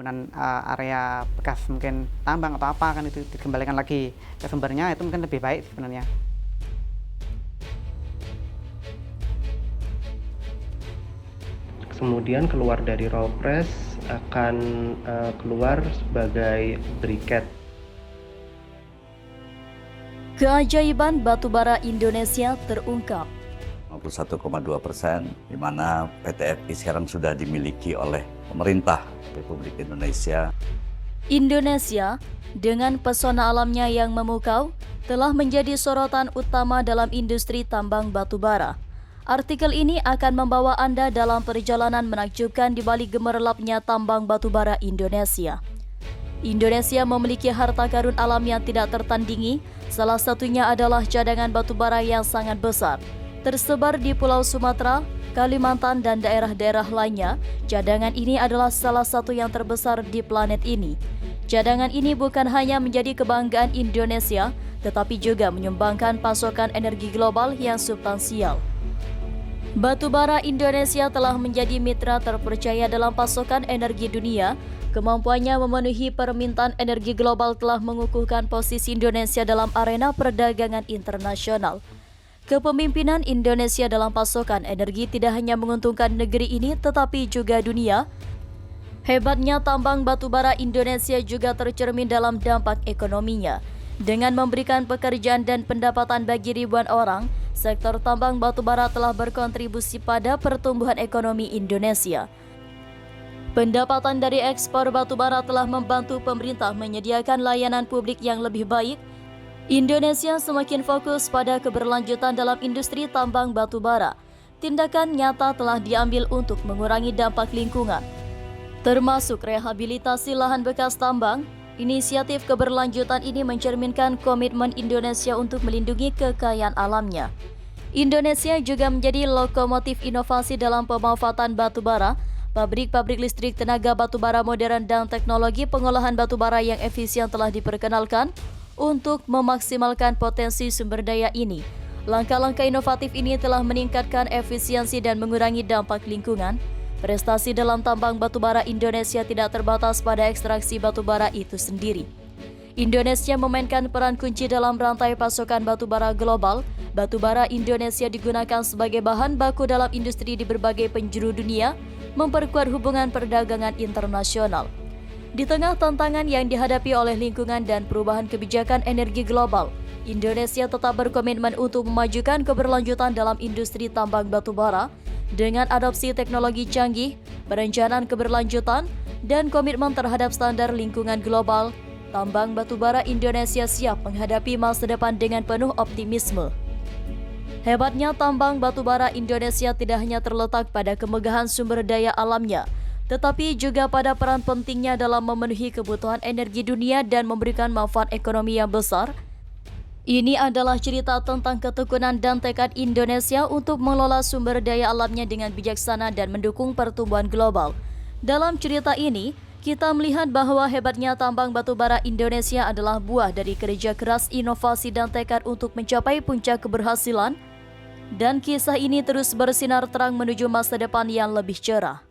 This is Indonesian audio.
Penggunaan area bekas mungkin tambang atau apa kan itu dikembalikan lagi ke sumbernya, itu mungkin lebih baik sebenarnya. Kemudian keluar dari raw press akan keluar sebagai briquette. Keajaiban batubara Indonesia terungkap. 51,2%, di mana PT FI sekarang sudah dimiliki oleh pemerintah Republik Indonesia. Indonesia, dengan pesona alamnya yang memukau, telah menjadi sorotan utama dalam industri tambang batubara. Artikel ini akan membawa Anda dalam perjalanan menakjubkan di balik gemerlapnya tambang batubara Indonesia. Indonesia memiliki harta karun alam yang tidak tertandingi, salah satunya adalah cadangan batubara yang sangat besar. Tersebar di Pulau Sumatera, Kalimantan, dan daerah-daerah lainnya, cadangan ini adalah salah satu yang terbesar di planet ini. Cadangan ini bukan hanya menjadi kebanggaan Indonesia, tetapi juga menyumbangkan pasokan energi global yang substansial. Batubara Indonesia telah menjadi mitra terpercaya dalam pasokan energi dunia. Kemampuannya memenuhi permintaan energi global telah mengukuhkan posisi Indonesia dalam arena perdagangan internasional. Kepemimpinan Indonesia dalam pasokan energi tidak hanya menguntungkan negeri ini tetapi juga dunia. Hebatnya tambang batubara Indonesia juga tercermin dalam dampak ekonominya. Dengan memberikan pekerjaan dan pendapatan bagi ribuan orang, sektor tambang batubara telah berkontribusi pada pertumbuhan ekonomi Indonesia. Pendapatan dari ekspor batubara telah membantu pemerintah menyediakan layanan publik yang lebih baik. Indonesia semakin fokus pada keberlanjutan dalam industri tambang batubara. Tindakan nyata telah diambil untuk mengurangi dampak lingkungan, termasuk rehabilitasi lahan bekas tambang. Inisiatif keberlanjutan ini mencerminkan komitmen Indonesia untuk melindungi kekayaan alamnya. Indonesia juga menjadi lokomotif inovasi dalam pemanfaatan batubara. Pabrik-pabrik listrik tenaga batubara modern dan teknologi pengolahan batubara yang efisien telah diperkenalkan untuk memaksimalkan potensi sumber daya ini. Langkah-langkah inovatif ini telah meningkatkan efisiensi dan mengurangi dampak lingkungan. Prestasi dalam tambang batubara Indonesia tidak terbatas pada ekstraksi batubara itu sendiri. Indonesia memainkan peran kunci dalam rantai pasokan batubara global. Batubara Indonesia digunakan sebagai bahan baku dalam industri di berbagai penjuru dunia, memperkuat hubungan perdagangan internasional. Di tengah tantangan yang dihadapi oleh lingkungan dan perubahan kebijakan energi global, Indonesia tetap berkomitmen untuk memajukan keberlanjutan dalam industri tambang batubara dengan adopsi teknologi canggih, perencanaan keberlanjutan, dan komitmen terhadap standar lingkungan global. Tambang batubara Indonesia siap menghadapi masa depan dengan penuh optimisme. Hebatnya tambang batubara Indonesia tidak hanya terletak pada kemegahan sumber daya alamnya, tetapi juga pada peran pentingnya dalam memenuhi kebutuhan energi dunia dan memberikan manfaat ekonomi yang besar. Ini adalah cerita tentang ketekunan dan tekad Indonesia untuk mengelola sumber daya alamnya dengan bijaksana dan mendukung pertumbuhan global. Dalam cerita ini, kita melihat bahwa hebatnya tambang batubara Indonesia adalah buah dari kerja keras, inovasi, dan tekad untuk mencapai puncak keberhasilan. Dan kisah ini terus bersinar terang menuju masa depan yang lebih cerah.